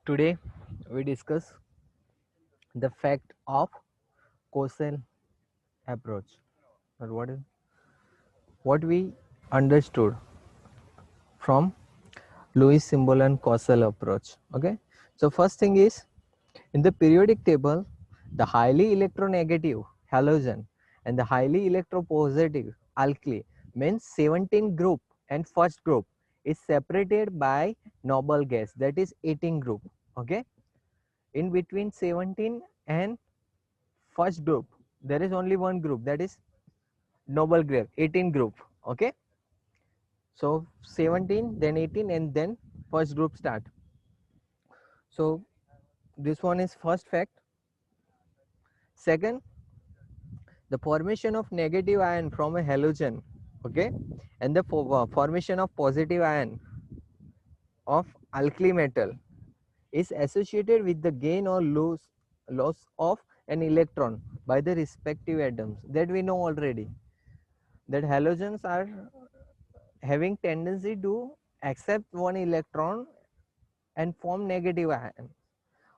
Today we discuss the fact of causal approach, or what we understood from Lewis symbol and causal approach. Okay, so first thing is, in the periodic table, the highly electronegative halogen and the highly electropositive alkali means 17 group and first group is separated by noble gas, that is 18 group. Okay, in between 17 and first group there is only one group, that is noble gas, 18 group. Okay, so 17 then 18 and then first group start. So this one is first fact. Second, the formation of negative ion from a halogen, okay, and the formation of positive ion of alkali metal is associated with the gain or loss of an electron by the respective atoms, that we know already, that halogens are having tendency to accept one electron and form negative ion,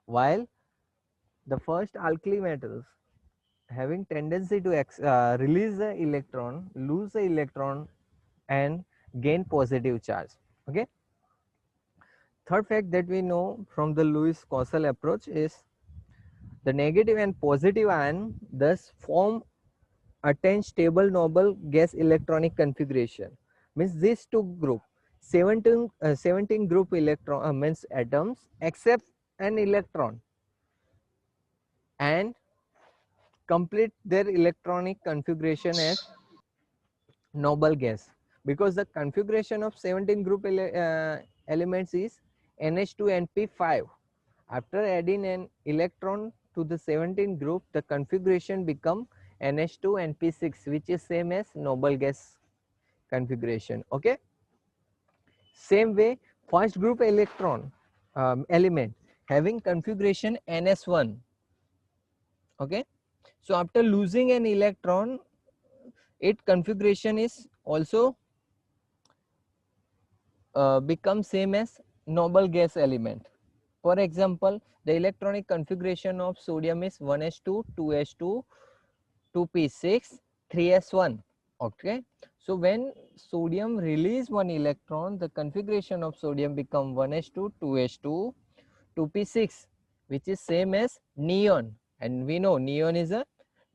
while the first alkali metals having tendency to release the electron, lose the electron and gain positive charge. Okay. Third fact that we know from the Lewis causal approach is the negative and positive ion thus form attain stable noble gas electronic configuration. Means these two group 17 group electron means atoms accept an electron and complete their electronic configuration as noble gas, because the configuration of 17 group elements is NH2NP5. After adding an electron to the 17 group, the configuration become NH2NP6, which is same as noble gas configuration. Okay, same way first group electron element having configuration NS1. Okay, so after losing an electron, its configuration is also become same as noble gas element. For example, the electronic configuration of sodium is 1s2, 2s2, 2p6, 3s1. Okay, so when sodium release one electron, the configuration of sodium become 1s2, 2s2, 2p6, which is same as neon, and we know neon is a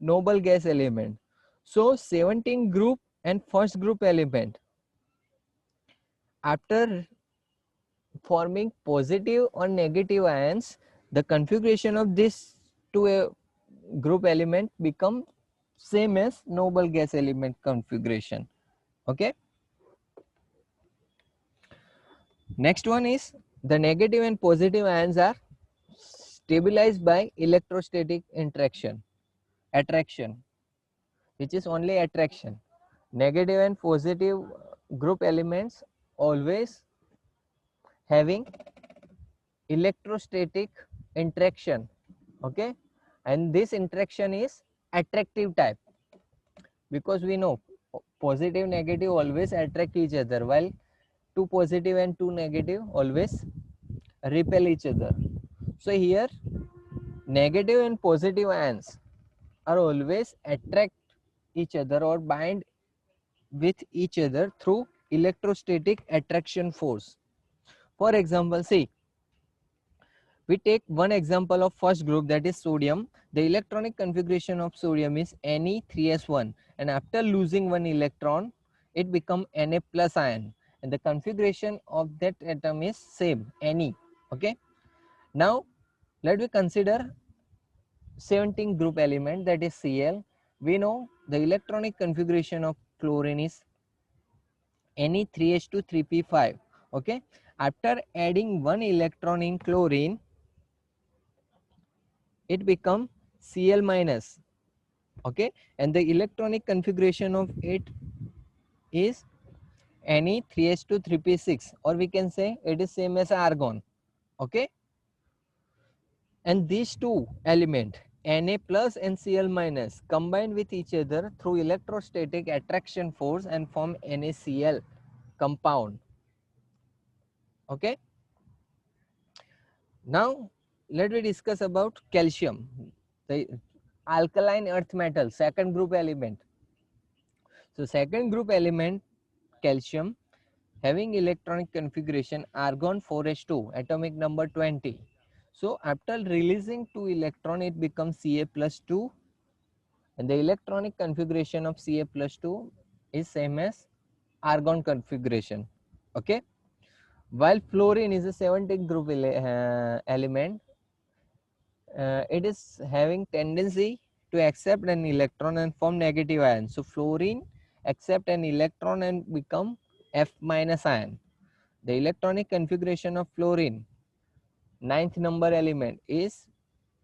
noble gas element. So 17 group and first group element, after forming positive or negative ions, the configuration of this two group element become same as noble gas element configuration. Okay, next one is the negative and positive ions are stabilized by electrostatic attraction, which is only attraction. Negative and positive group elements always having electrostatic interaction. Okay, and this interaction is attractive type, because we know positive negative always attract each other, while two positive and two negative always repel each other. So here negative and positive ions are always attract each other or bind with each other through electrostatic attraction force. For example, see, we take one example of first group, that is sodium. The electronic configuration of sodium is Ne3s1, and after losing one electron it become Na plus ion, and the configuration of that atom is same, Ne. Okay, now let me consider 17 group element, that is Cl. We know the electronic configuration of chlorine is Ne3h2 3p5. Okay, after adding one electron in chlorine it become Cl minus. Okay, and the electronic configuration of it is Ne3h2 3p6, or we can say it is same as argon. Okay, and these two element Na plus and Cl minus combine with each other through electrostatic attraction force and form NaCl compound. Okay, Now let me discuss about calcium, the alkaline earth metal, second group element. So second group element calcium having electronic configuration argon 4s2, atomic number 20. So after releasing 2 electron it becomes Ca plus 2, and the electronic configuration of Ca plus 2 is same as argon configuration. Okay, while fluorine is a 17th group element, it is having tendency to accept an electron and form negative ion. So fluorine accept an electron and become F minus ion. The electronic configuration of fluorine, ninth number element, is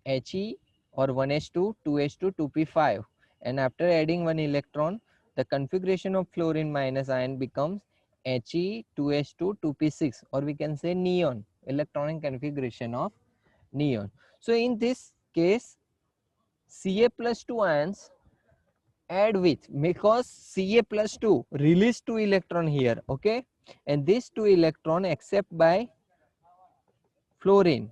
He or 1s2, 2s2, 2p5, and after adding one electron, the configuration of fluorine minus ion becomes He, 2s2, 2p6, or we can say neon, electronic configuration of neon. So in this case, Ca plus 2 ions add with, because Ca plus 2 release 2 electron here, okay, and these 2 electron accept by fluorine,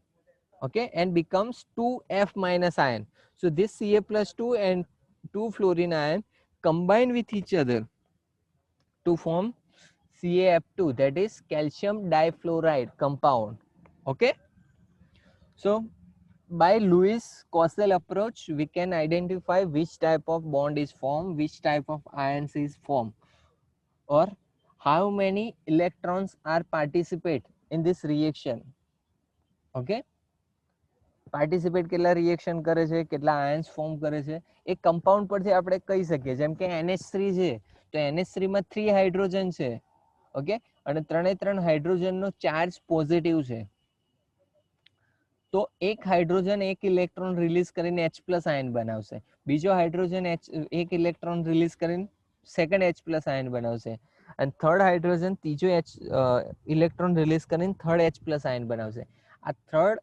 okay, and becomes 2F minus ion. So this Ca plus 2 and 2 fluorine ion combine with each other to form CaF2, that is calcium difluoride compound. Okay, so by Lewis Cossel approach we can identify which type of bond is formed, which type of ions is formed, or how many electrons are participate in this reaction. Okay, participate કેટલા reaction કરે છે, કેટલા ions form કરે છે, એ compound પરથી આપણે કહી શકીએ. જેમ કે NH3 છે તો NH3 માં 3 હાઇડ્રોજન છે, ઓકે, અને ત્રણે ત્રણ હાઇડ્રોજનનો ચાર્જ પોઝિટિવ છે, તો એક હાઇડ્રોજન એક ઇલેક્ટ્રોન રિલીઝ કરીને H+ આયન બનાવશે, બીજો હાઇડ્રોજન એક ઇલેક્ટ્રોન રિલીઝ કરીને સેકન્ડ H+ આયન બનાવશે, અને થર્ડ હાઇડ્રોજન ત્રીજો ઇલેક્ટ્રોન રિલીઝ કરીને થર્ડ H+ આયન બનાવશે. આ થર્ડ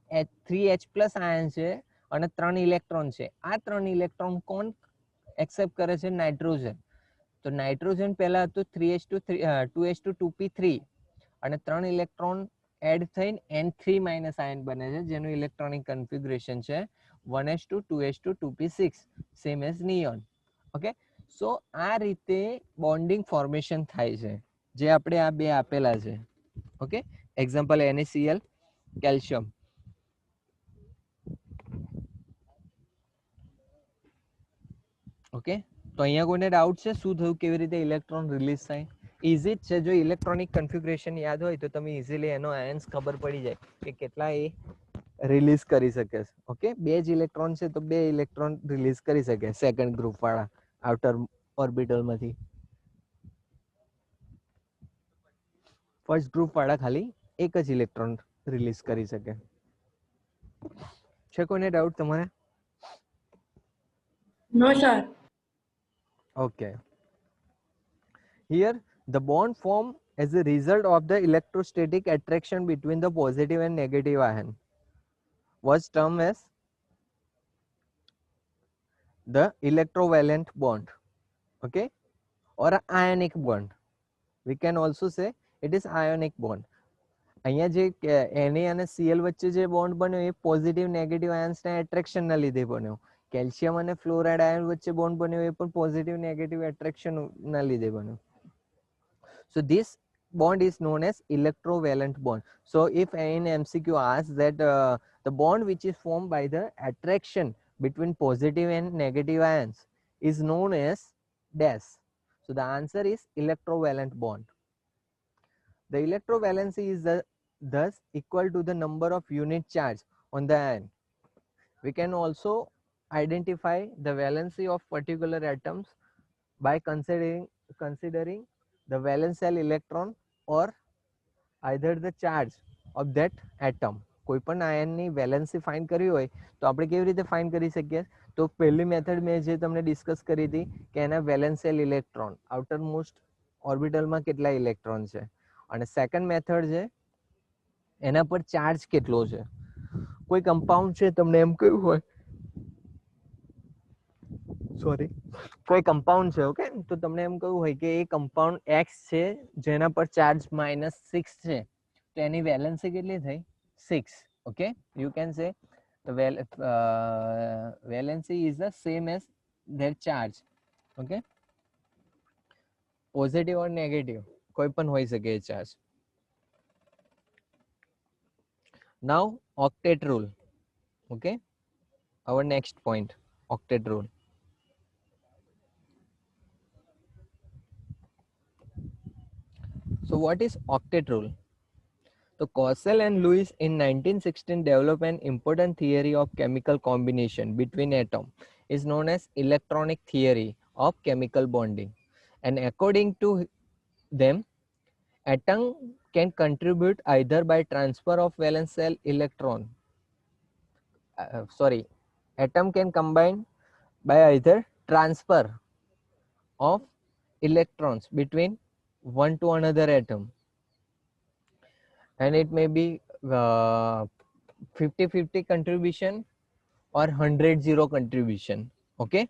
3H+ આયન છે અને 3 ઇલેક્ટ્રોન છે. આ 3 ઇલેક્ટ્રોન કોણ એક્સેપ્ટ કરે છે? નાઇટ્રોજન. તો નાઇટ્રોજન પહેલા હતું 2s2 2p3 અને 3 ઇલેક્ટ્રોન એડ થઈને N3- આયન બને છે, જેનું ઇલેક્ટ્રોનિક કન્ફિગ્યુરેશન છે 1s2 2s2 2p6, same as neon. Okay, so આ રીતે બોન્ડિંગ ફોર્મેશન થાય છે, જે આપણે આ બે આપેલા છે. Okay, example NaCl, calcium. Okay, તો અહીંયા કોઈને ડાઉટ છે શું થયું, કેવી રીતે ઇલેક્ટ્રોન રિલીઝ થાય? ઇઝી જ છે. જો ઇલેક્ટ્રોનિક કન્ફિગ્યુરેશન યાદ હોય તો તમે ઇઝીલી એનો આયન્સ ખબર પડી જાય કે કેટલા એ રિલીઝ કરી શકે છે. ઓકે, 2 જ ઇલેક્ટ્રોન છે તો 2 ઇલેક્ટ્રોન રિલીઝ કરી શકે સેકન્ડ ગ્રુપ વાળા આઉટર ઓર્બિટલમાંથી. ફર્સ્ટ ગ્રુપ વાળા ખાલી એક જ ઇલેક્ટ્રોન રિલીઝ કરી શકે. છે કોઈને ડાઉટ તમારે? No, sir. Okay. Here the bond formed as a result of the electrostatic attraction between the positive and negative ion was termed as the electrovalent bond, okay, or an ionic bond. We can also say it is ionic bond. અહીંયા જે Na અને Cl વચ્ચે જે bond બન્યો એ positive negative આયન્સના એટ્રેક્શનના લીધે બન્યો. Calcium અને fluoride ion વચ્ચે બોન્ડ બન્યો એ પણ પોઝિટિવ નેગેટિવ એટ્રેક્શનના લીધે બન્યો. So this bond is known as electrovalent bond. So if in MCQ asks that the bond which is formed by the attraction between positive and negative ions is known as dash. So the answer is electrovalent bond. The electrovalency is thus equal to the number of unit charge on the ion. We can also identify the valency of particular atoms by considering the valence shell electron or either the charge of that atom. કોઈ પણ આયનની valency find કરવી હોય તો આપણે કેવી રીતે find કરી શકીએ? તો પહેલી મેથડ મેં જે તમને ડિસ્કસ કરી હતી કે એના valence shell electron, outermost ઓર્બિટલમાં કેટલા ઇલેક્ટ્રોન છે, અને સેકન્ડ મેથડ છે એના પર ચાર્જ કેટલો છે. કોઈ કમ્પાઉન્ડ છે તમને એમ કહ્યું હોય, સોરી, કોઈ કમ્પાઉન્ડ છે, ઓકે, તો તમને એમ કહ્યું હોય કે એ કમ્પાઉન્ડ X છે જેના પર ચાર્જ -6 છે, તો એની વેલેન્સી કેટલી થઈ? 6. Okay, you can say the valency is the same as their charge. Okay, positive or negative કોઈ પણ હોઈ શકે એ charge. Now octet rule. Okay, our next point, octet rule. So what is octet rule? So Kossel and Lewis in 1916 developed an important theory of chemical combination between atoms, is known as electronic theory of chemical bonding. And according to them, atom can contribute either by transfer of valence shell electron. Atom can combine by either transfer of electrons between one to another atom, and it may be 50-50 contribution or 100-0 contribution. Okay,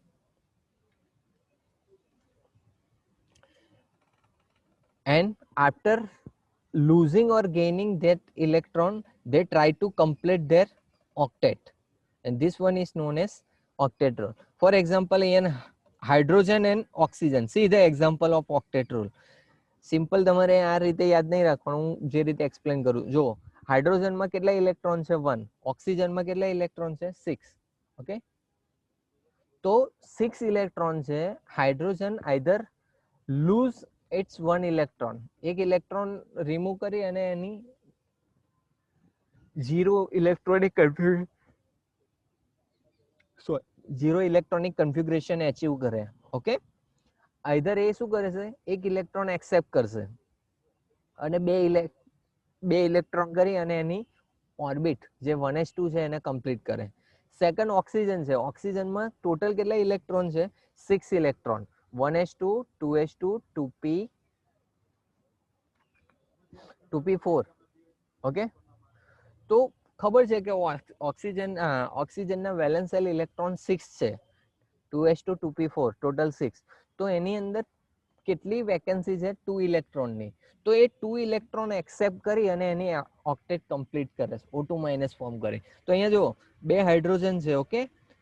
and after losing or gaining that electron, they try to complete their octet, and this one is known as octet rule. For example, in hydrogen and oxygen, see the example of octet rule. Simple તમારે આ રીતે યાદ નહીં રાખવાનું, હું જે રીતે explain કરું. જો હાઇડ્રોજનમાં કેટલા ઇલેક્ટ્રોન છે 1, ઓક્સિજનમાં કેટલા ઇલેક્ટ્રોન છે 6. ઓકે, તો 6 ઇલેક્ટ્રોન છે. Hydrogen either lose its 1 electron, એક ઇલેક્ટ્રોન રિમૂવ કરી અને એની 0 ઇલેક્ટ્રોનિક કન્ફિગ્યુરેશન અચીવ કરે. ઓકે, આઈધર એ શું કરે છે, એક ઇલેક્ટ્રોન એક્સેપ્ટ કરશે અને બે ઇલેક્ટ્રોન કરી અને એની ઓર્બિટ જે 1s2 છે એને કમ્પ્લીટ કરે. સેકન્ડ ઓક્સિજન છે. ઓક્સિજનમાં ટોટલ કેટલા ઇલેક્ટ્રોન છે, 6 electron, 1s2 2s2 2p4. Okay, તો ખબર છે કે ઓક્સિજનના વેલેન્સ શેલ ઇલેક્ટ્રોન 6 છે, 2s2 2p4 ટોટલ 6. તો એની અંદર કેટલી વેકેન્સી છે, 2 ઇલેક્ટ્રોનની. તો એ 2 ઇલેક્ટ્રોન એક્સેપ્ટ કરી અને એની ઓક્ટેટ કમ્પ્લીટ કરે, O2 માઇનસ ફોર્મ કરે. તો અહીંયા જુઓ, બે હાઇડ્રોજન છે. ઓકે,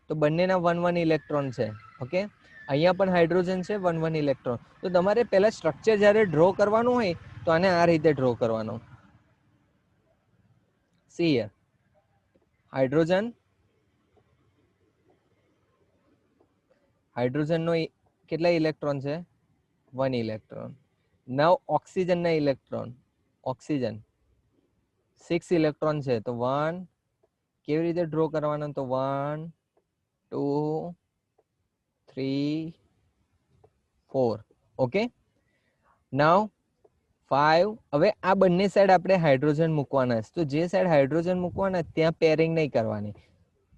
તો બંનેના 1-1 ઇલેક્ટ્રોન છે. ઓકે, અહીંયા પણ હાઇડ્રોજન છે, 1-1 ઇલેક્ટ્રોન. તો તમારે પહેલા સ્ટ્રક્ચર જ્યારે ડ્રો કરવાનું હોય તો આને આ રીતે ડ્રો કરવાનું. સી હિયર, હાઇડ્રોજનનો કેટલા ઇલેક્ટ્રોન છે, 1 ઇલેક્ટ્રોન. નાવ ઓક્સિજનના ઇલેક્ટ્રોન, ઓક્સિજન 6 ઇલેક્ટ્રોન છે. તો 1 કેવી રીતે ડ્રો કરવાનો, તો 1 2 3 4. ઓકે, નાવ 5. હવે આ બંને સાઈડ આપણે હાઇડ્રોજન મૂકવાના છે. તો જે સાઈડ હાઇડ્રોજન મૂકવાના ત્યાં પેરિંગ નહીં કરવાની.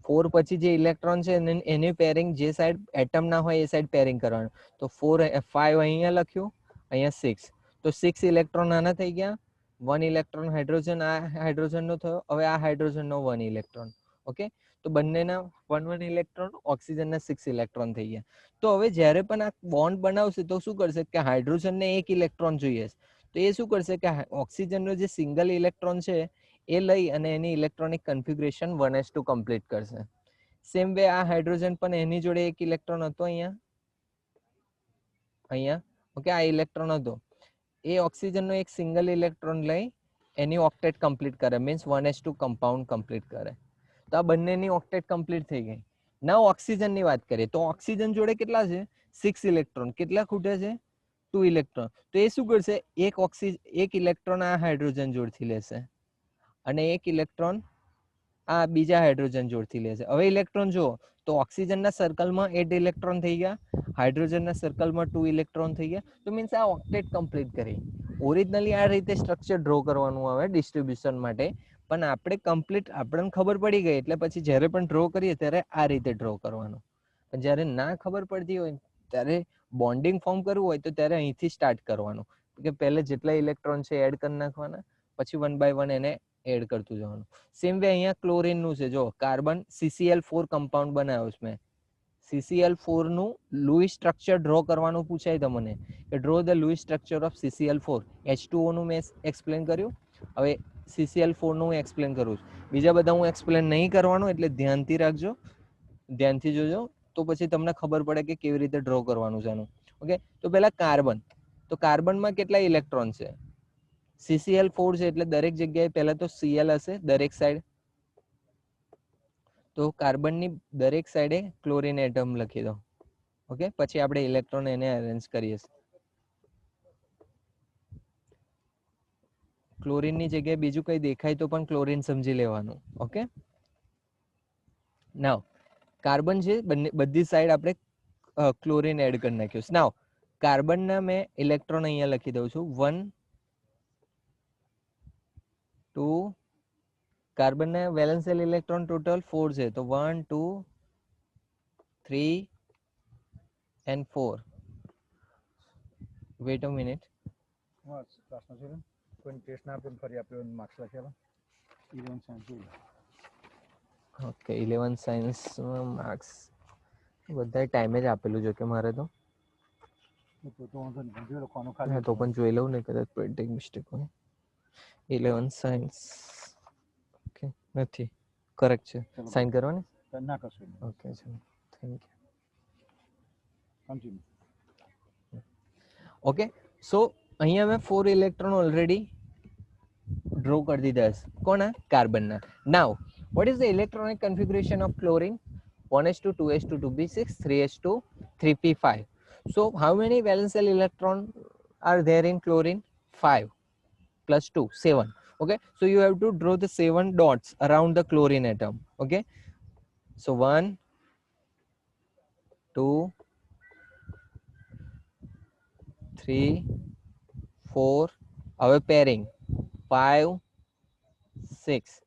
4 પછી જે ઇલેક્ટ્રોન છે એની પેરિંગ જે સાઈડ એટમ ના હોય એ સાઈડ પેરિંગ કરવાનું. તો 5 અહીંયા લખ્યું, અહીંયા 6. તો 6 ઇલેક્ટ્રોન આના થઈ ગયા, 1 ઇલેક્ટ્રોન હાઇડ્રોજન આ હાઇડ્રોજનનો થયો. હવે આ હાઇડ્રોજનનો 1 ઇલેક્ટ્રોન. ઓકે, તો બંનેના 1-1 ઇલેક્ટ્રોન, ઓક્સિજનના 6 ઇલેક્ટ્રોન થઈ ગયા. તો હવે જ્યારે પણ આ બોન્ડ બનાવશે તો શું કરશે કે હાઇડ્રોજનને 1 ઇલેક્ટ્રોન જોઈએ, તો એ શું કરશે કે ઓક્સિજનનો જે સિંગલ ઇલેક્ટ્રોન છે એ લઈ અને એની ઇલેક્ટ્રોનિક કન્ફિગ્યુરેશન 1s2 કમ્પ્લીટ કરશે. સેમ વે આ હાઇડ્રોજન પણ એની જોડે 1 ઇલેક્ટ્રોન હતો અહીંયા. ઓકે, આ ઇલેક્ટ્રોન હતો, એ ઓક્સિજનનો એક સિંગલ ઇલેક્ટ્રોન લઈ એની ઓક્ટેટ કમ્પ્લીટ કરે, મીન્સ 1s2 કમ્પાઉન્ડ કમ્પ્લીટ કરે. તો આ બંનેની ઓક્ટેટ કમ્પ્લીટ થઈ ગઈ. નાવ ઓક્સિજનની વાત કરીએ તો ઓક્સિજન જોડે કેટલા છે, 6 ઇલેક્ટ્રોન. કેટલા ખૂટે છે, 2 ઇલેક્ટ્રોન. તો એ શું કરશે, એક ઇલેક્ટ્રોન આ હાઇડ્રોજન જોડથી લેશે અને એક ઇલેક્ટ્રોન આ બીજા હાઇડ્રોજન જોડથી લેશે. હવે ઇલેક્ટ્રોન જુઓ તો ઓક્સિજનના સર્કલમાં 8 ઇલેક્ટ્રોન થઈ ગયા, હાઇડ્રોજનના સર્કલમાં 2 ઇલેક્ટ્રોન થઈ ગયા. તો મીન્સ આ ઓક્ટેટ કમ્પ્લીટ કરી. ઓરિજિનલી આ રીતે સ્ટ્રક્ચર ડ્રો કરવાનું આવે ડિસ્ટ્રીબ્યુશન માટે, પણ આપણે કમ્પ્લીટ આપણને ખબર પડી ગઈ એટલે પછી જ્યારે પણ ડ્રો કરીએ ત્યારે આ રીતે ડ્રો કરવાનું. પણ જ્યારે ના ખબર પડતી હોય ત્યારે બોન્ડિંગ ફોર્મ કરવું હોય તો ત્યારે અહીંથી સ્ટાર્ટ કરવાનું કે પહેલે જેટલા ઇલેક્ટ્રોન છે એડ કરી નાખવાના, પછી 1 બાય 1 એને એડ કરતું જવાનું. સેમ વે અહીંયા ક્લોરીનનું છે. જો કાર્બન CCl4 કમ્પાઉન્ડ બનાવ્યો છે મેં. CCl4 નું લૂઇસ સ્ટ્રક્ચર ડ્રો કરવાનું પૂછાય તમને કે draw the Louis structure of CCl4. H2O નું મેં એક્સપ્લેન કર્યું, હવે CCl4 નું એક્સપ્લેન કરું છું. બીજા બધા હું એક્સપ્લેન નહીં કરવાનો, એટલે ધ્યાનથી રાખજો, ધ્યાનથી જોજો, તો પછી તમને ખબર પડે કે કેવી રીતે ડ્રો કરવાનું છે આનું. ઓકે, તો પહેલા કાર્બન. તો કાર્બનમાં કેટલા ઇલેક્ટ્રોન છે? CCl4 છે, એટલે દરેક જગ્યાએ પહેલા તો Cl હશે દરેક સાઈડ. તો કાર્બનની દરેક સાઈડે ક્લોરીન એટમ લખી દો. ઓકે, પછી આપણે ઇલેક્ટ્રોન એને અરેન્જ કરીએ. ક્લોરીનની જગ્યાએ બીજું કંઈ દેખાય તો પણ ક્લોરીન સમજી લેવાનું. ઓકે, નાવ કાર્બન છે, બધી સાઈડ આપણે ક્લોરીન એડ કરી નાખ્યું. નાવ કાર્બનના મેં ઇલેક્ટ્રોન અહીંયા લખી દઉં છું. 1 2 કાર્બનના વેલેન્શિયલ ઇલેક્ટ્રોન ટોટલ 4 છે, તો 1 2 3 and 4. Wait a minute. Okay, 11 science marks બધા ટાઈમે જ આપેલું છે કે મારે તો તો પણ જોઈ લઉં ને, કદાચ પ્રિન્ટિંગ મિસ્ટેક હોય. 11 સાયન્સ ઓકે નથી કરેક્ટ છે. સાઇન કરવાની ના કરશો. ઓકે ચલો, થેન્ક યુ. ઓકે, સો અહીંયા મેં 4 ઇલેક્ટ્રોન ઓલરેડી ડ્રો કરી દીધા છે. કોના? કાર્બનના. નાવ what is the electronic configuration of chlorine? 1s2 2s2 2p6 3s2 3p5. So how many valence electron are there in chlorine? 5 plus 2 7. Okay, so you have to draw the 7 dots around the chlorine atom. Okay, so 1 2 3 4. હવે pairing 5 6.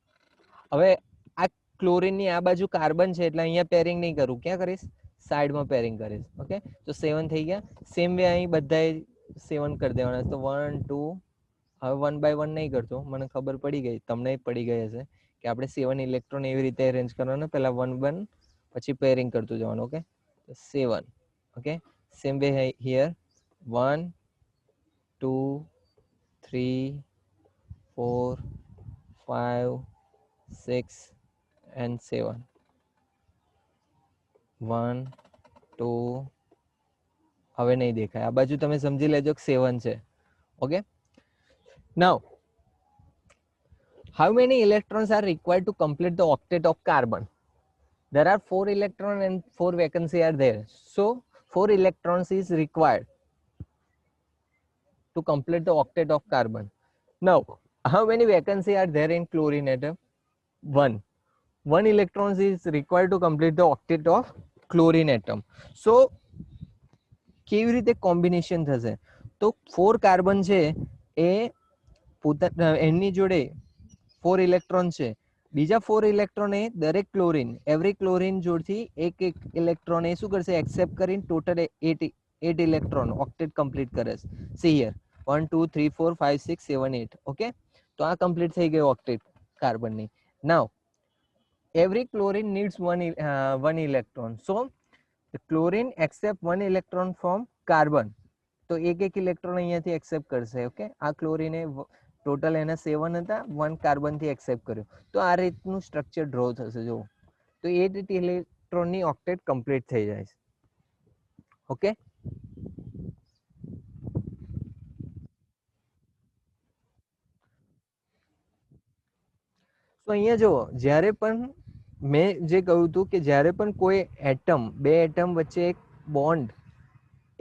હવે આ chlorine ની આ બાજુ carbon છે, એટલે અહીંયા pairing નહીં કરું. ક્યાં કરીશ? સાઈડમાં પેરિંગ કરીશ. ઓકે, તો 7 થઈ ગયા. સેમ વે અહીં બધાએ 7 કરી દેવાના. તો 1 2. હવે 1 by 1 નહીં કરતો, મને ખબર પડી ગઈ, તમને પડી ગઈ હશે કે આપણે 7 ઇલેક્ટ્રોન એવી રીતે અરેન્જ કરવાના. પહેલા 1 1 પછી પેરિંગ કરતું જવાનું. ઓકે, તો 7. Okay, same way here 1 2 3 4 5 6 and 7. 1 2. હવે નહીં દેખાય, આ બાજુ તમે સમજી લેજો કે 7 છે. Okay, now how many electrons are required to complete the octet of carbon? There are 4 electrons and 4 vacancy are there, so 4 electrons is required to complete the octet of carbon. Now how many vacancy are there in chlorine atom? 1 electrons is required to complete the octet of chlorine atom. So કેવી રીતે combination થશે? તો 4 carbon છે એ એની જોડે 4 electron છે, બીજા 4 electron એ દરેક chlorine every chlorine જોડથી એક એક ઇલેક્ટ્રોન એ શું કરશે? એક્સેપ્ટ કરીને ટોટલ 8 ઇલેક્ટ્રોન ઓક્ટેટ કમ્પ્લીટ કરે છે. C here 1 2 3 4 5 6 7 8. ઓકે, તો આ કમ્પ્લીટ થઈ ગયો ઓક્ટેટ કાર્બનની. નાવ every chlorine needs one electron, so the chlorine accept 1 electron from carbon. તો એક એક ઇલેક્ટ્રોન અહીંયાથી એક્સેપ્ટ કરશે. ઓકે, આ ક્લોરીને ટોટલ એના 7 હતા, 1 કાર્બનથી એક્સેપ્ટ કર્યો. તો આ રીતનું સ્ટ્રક્ચર ડ્રો થશે. જો તો 8 ઇલેક્ટ્રોનની ઓક્ટેટ કમ્પ્લીટ થઈ જાય છે. ઓકે, તો અહીંયા જુઓ, જ્યારે પણ મેં જે કહ્યું હતું કે જ્યારે પણ કોઈ એટમ, બે એટમ વચ્ચે એક બોન્ડ,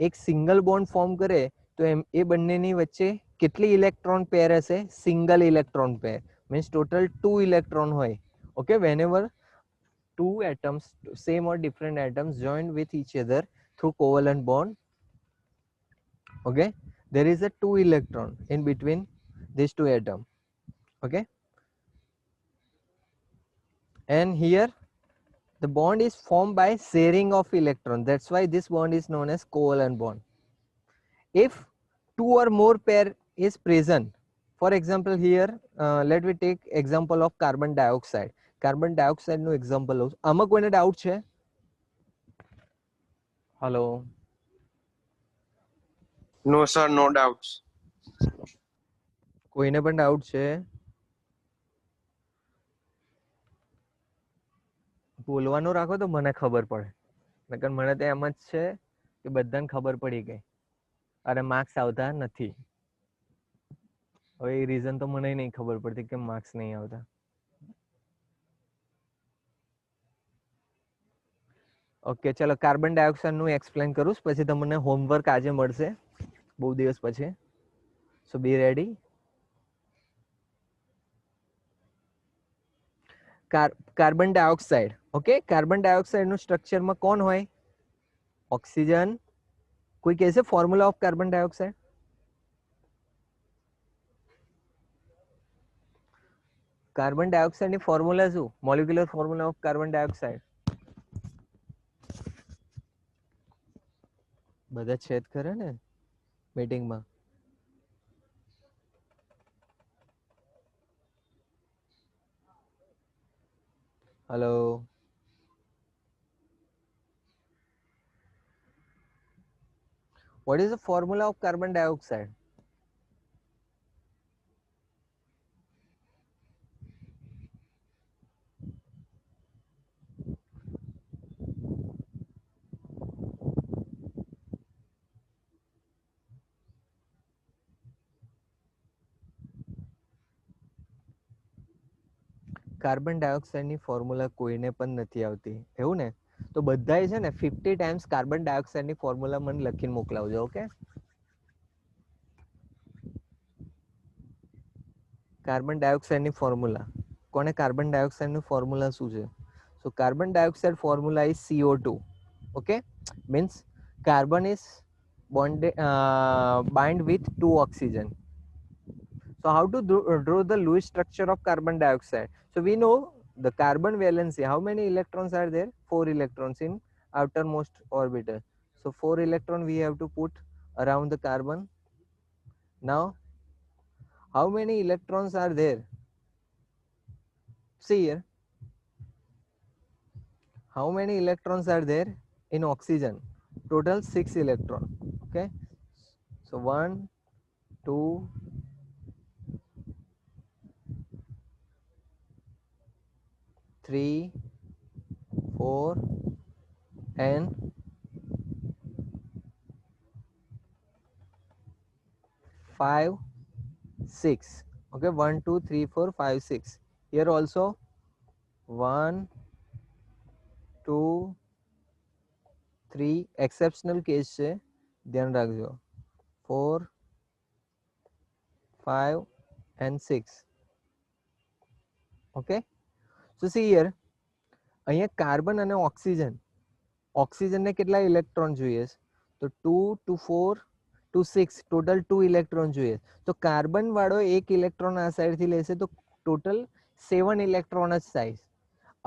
એક સિંગલ બોન્ડ ફોર્મ કરે, તો એ બંનેની વચ્ચે કેટલી ઇલેક્ટ્રોન પેર હશે? Single electron pair, means total 2 electron હોય. Okay, whenever 2 atoms, same or different atoms join with each other through covalent bond, okay, there is a 2 electron in between these 2 atoms. Okay, and here the bond is formed by sharing of electron. That's why this bond is known as covalent bond. If 2 or more pair is present, for example here let me take example of carbon dioxide. Carbon dioxide નું example લઉં. આમાં કોઈને doubt છે? Hello? No sir, no doubts. કોઈને પણ doubt છે? બોલવાનું રાખો તો મને ખબર પડે, નકર મને તો એમ જ છે કે બધાને ખબર પડી ગઈ અને માર્ક્સ આવતા નથી. હવે એ રીઝન તો મને નહીં ખબર પડતી કે માર્ક્સ નહીં આવતા. ઓકે ચલો કાર્બન ડાયોક્સાઇડ નું એક્સપ્લેન કરું પછી તમને હોમવર્ક આજે મળશે બહુ દિવસ પછી. So be ready. Carbon dioxide, okay carbon dioxide નું સ્ટ્રક્ચરમાં કોણ હોય? ઓક્સિજન. કોઈ કહે છે formula of carbon dioxide? Carbon dioxide ની ફોર્મ્યુલા શું? Molecular formula of carbon dioxide. બધા છેદ કરે ને મીટિંગમાં. Hello. What is the formula of carbon dioxide? Carbon dioxide ની ફોર્મ્યુલા કોઈને પણ નથી આવતી એવું ને? તો બધાએ છે ને 50 ટાઈમ્સ કાર્બન ડાયોક્સાઇડ ની ફોર્મ્યુલા મને લખીને મોકલાવજો. ઓકે કાર્બન ડાયોક્સાઇડ ની ફોર્મ્યુલા કોને? કાર્બન ડાયોક્સાઇડ નું ફોર્મ્યુલા શું છે? So carbon dioxide formula is CO2. Okay means carbon is bind with 2 oxygen. So how to draw the Lewis structure of carbon dioxide? So we know the carbon valency. How many electrons are there? 4 electrons in outermost orbital. So 4 electron we have to put around the carbon. Now how many electrons are there? See here. How many electrons are there in oxygen? Total 6 electron. Okay. So 1, 2, 3, 4 and 5, 6. Okay, 1, 2, 3, 4, 5, 6. Here also 1, 2, 3. Exceptional case છે ધ્યાન રાખજો. 4, 5 and 6. Okay. So see here. અહીંયા carbon અને oxygen ને કેટલા electron જોઈએ? તો 2 to 4 to 6 total 2 electron જોઈએ. તો કાર્બન વાળો એક ઇલેક્ટ્રોન આ સાઈડ થી લેશે તો ટોટલ 7 ઇલેક્ટ્રોન જ થાય.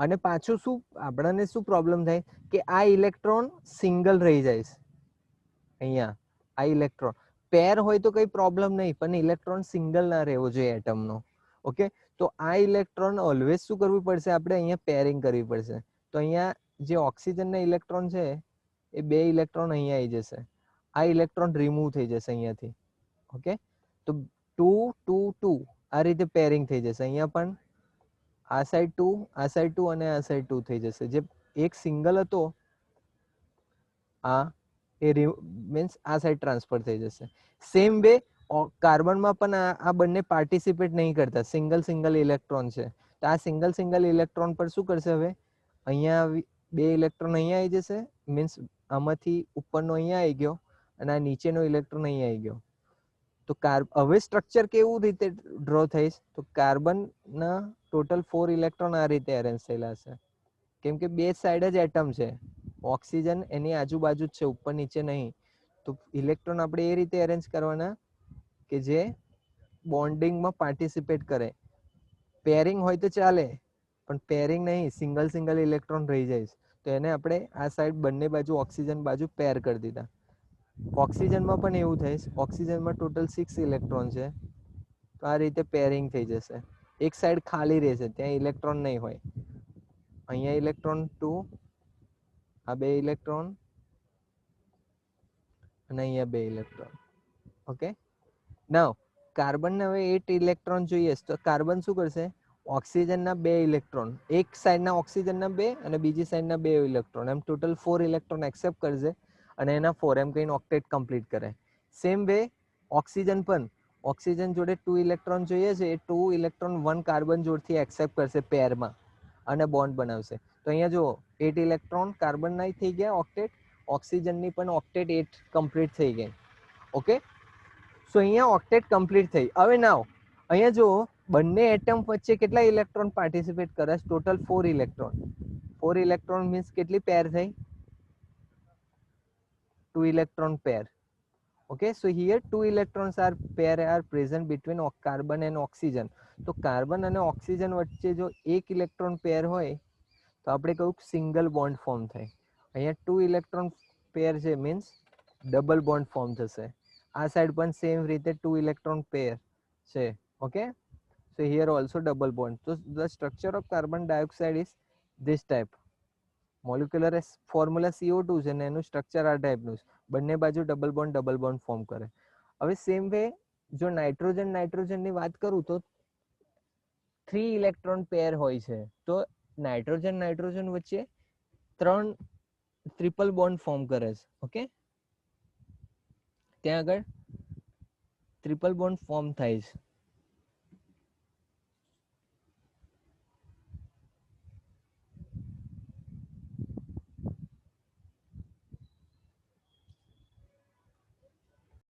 અને પાછું શું આપણને શું પ્રોબ્લેમ થાય કે આ ઇલેક્ટ્રોન સિંગલ રહી જાય છે. અહીંયા આ ઇલેક્ટ્રોન પેર હોય તો કઈ પ્રોબ્લેમ નહીં, પણ ઇલેક્ટ્રોન સિંગલ ના રહેવો જોઈએ એટમનો. ઓકે તો આ ઇલેક્ટ્રોન ઓલવેઝ શું કરવું પડશે? આપણે અહીંયા પેરિંગ કરવી પડશે. તો અહીંયા જે ઓક્સિજનના ઇલેક્ટ્રોન છે એ 2 ઇલેક્ટ્રોન અહીંયા આવી જશે. આ ઇલેક્ટ્રોન રિમૂવ થઈ જશે અહીંયાથી. ઓકે તો 2 2 2 આ રીતે પેરિંગ થઈ જશે. અહીંયા પણ આ સાઈડ 2 આ સાઈડ 2 અને આ સાઈડ 2 થઈ જશે. જે એક સિંગલ હતો આ એ મીન્સ આ સાઈડ ટ્રાન્સફર થઈ જશે. સેમ વે કાર્બનમાં પણ આ બંને પાર્ટિસિપેટ નહીં કરતા, સિંગલ ઇલેક્ટ્રોન છે. તો આ સિંગલ ઇલેક્ટ્રોન પર શું કરશે? હવે અહીંયા 2 ઇલેક્ટ્રોન અહીંયા આવી જશે, મીન્સ આમાંથી ઉપરનો અહીંયા આવી ગયો અને આ નીચેનો ઇલેક્ટ્રોન અહીંયા આવી ગયો. તો હવે સ્ટ્રક્ચર કેવું રીતે ડ્રો થઈશ? તો કાર્બનના ટોટલ 4 ઇલેક્ટ્રોન આ રીતે અરેન્જ થયેલા છે. કેમ કે બે સાઈડ જ એટમ છે, ઓક્સિજન એની આજુબાજુ જ છે, ઉપર નીચે નહીં. તો ઇલેક્ટ્રોન આપણે એ રીતે અરેન્જ કરવાના કે જે બોન્ડિંગમાં પાર્ટિસિપેટ કરે. પેરિંગ હોય તો ચાલે, પણ પેરિંગ નહીં, સિંગલ ઇલેક્ટ્રોન રહી જાય. તો એને આપણે આ સાઈડ બંને બાજુ ઓક્સિજન બાજુ પેર કરી દીધા. ઓક્સિજનમાં પણ એવું થાય. ઓક્સિજનમાં ટોટલ 6 ઇલેક્ટ્રોન છે. તો આ રીતે પેરિંગ થઈ જશે. એક સાઈડ ખાલી રહેશે, ત્યાં ઇલેક્ટ્રોન નહીં હોય. અહીંયા ઇલેક્ટ્રોન 2, આ 2 ઇલેક્ટ્રોન અને અહીંયા 2 ઇલેક્ટ્રોન. ઓકે નાઉ કાર્બનને હવે 8 ઇલેક્ટ્રોન જોઈએ તો કાર્બન શું કરશે? ઓક્સિજનના 2 ઇલેક્ટ્રોન, એક સાઈડના ઓક્સિજનના 2 અને બીજી સાઈડના 2 ઇલેક્ટ્રોન, એમ ટોટલ 4 ઇલેક્ટ્રોન એક્સેપ્ટ કરશે અને એના 4 એમ કહીને ઓક્ટેટ કમ્પ્લીટ કરે. સેમ વે ઓક્સિજન પણ, ઓક્સિજન જોડે 2 ઇલેક્ટ્રોન જોઈએ છે, એ 2 ઇલેક્ટ્રોન 1 કાર્બન જોડથી એક્સેપ્ટ કરશે પેરમાં અને બોન્ડ બનાવશે. તો અહીંયા જો 8 ઇલેક્ટ્રોન કાર્બનના થઈ ગયા ઓક્ટેટ, ઓક્સિજનની પણ ઓક્ટેટ 8 કમ્પ્લીટ થઈ ગઈ. ઓકે, સો અહીંયા ઓક્ટેટ કમ્પ્લીટ થઈ. હવે નાવ અહીંયા જો બંને એટમ વચ્ચે કેટલા ઇલેક્ટ્રોન પાર્ટિસિપેટ કરે? Total 4 electron. 4 ઇલેક્ટ્રોન મીન્સ કેટલી પેર થઈ? 2 electron pair. Okay, so here 2 electrons are pair are present between carbon and oxygen. તો કાર્બન અને ઓક્સિજન વચ્ચે જો એક ઇલેક્ટ્રોન પેર હોય તો આપણે કહું સિંગલ બોન્ડ ફોર્મ થાય. અહીંયા 2 ઇલેક્ટ્રોન પેર છે મીન્સ ડબલ બોન્ડ ફોર્મ થશે. આ સાઈડ પણ સેમ રીતે 2 ઇલેક્ટ્રોન પેર છે. Okay, so here also double bond. So the structure of carbon dioxide is this type. Molecular formula CO2 છે ને એનું સ્ટ્રક્ચર આ ટાઈપનું છે. બંને બાજુ ડબલ બોન્ડ ફોર્મ કરે. હવે સેમ વે જો નાઇટ્રોજનની વાત કરું તો 3 ઇલેક્ટ્રોન પેર હોય છે. તો નાઇટ્રોજન વચ્ચે 3 ટ્રિપલ બોન્ડ ફોર્મ કરે છે. ઓકે, ત્યાં આગળ ટ્રિપલ બોન્ડ ફોર્મ થાય છે.